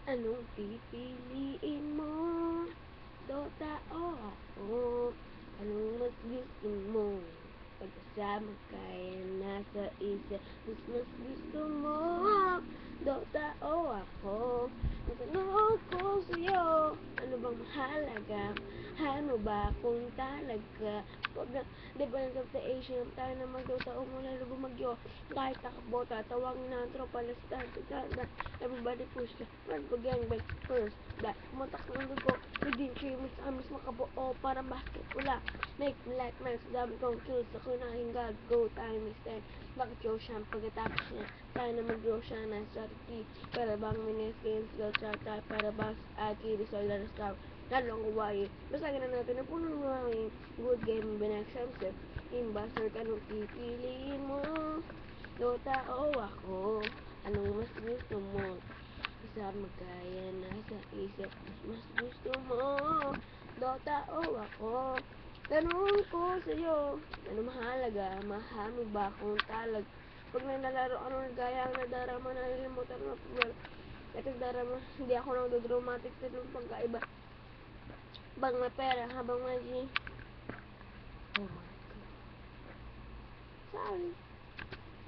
Anong pipiliin mo? Dota o ako? Anong mas gusto mo? Pagkasama kaya nasa isip. Mas gusto mo? Dota o ako? Ang tanong ko sa'yo, ano bang mahalaga? Ano ba kung talaga? Wag na, di ba nasa sa Asia tayo na mag-Dota o mula na bumagyo? Kahit takbo, tatawagin na ang tropa, let's start to that. Everybody push the run for gangbang first. That kumontak ng dugo, within 3 minutes, amis makabuo, parang basketball. Make me like man, sa dami kong kills, ako na hingag, go time is 10. Bakit yo siya pagkatapos niya? Tayo na mag-grow siya ng strategy. Para bang miniskins, go trata, para bang aki, result na scout. Lalong kuwain. Basta gano'n natin na puno ng mga good game binagsamsip. Imbaster ka nung pipiliin mo. Dota o ako? Anong mas gusto mo? Kasama kaya nasa isip. Mas gusto mo? Dota o ako? Tanong ko sa'yo, ano mahalaga? Mahal mo ba kung talag? Pag nanalaro ka nung gaya ang nadarama, nalilimutan mo na ito darama, hindi ako nang dramatic sa nung pagkaiba. Bang may pera habang may G. Oh my God. Sorry.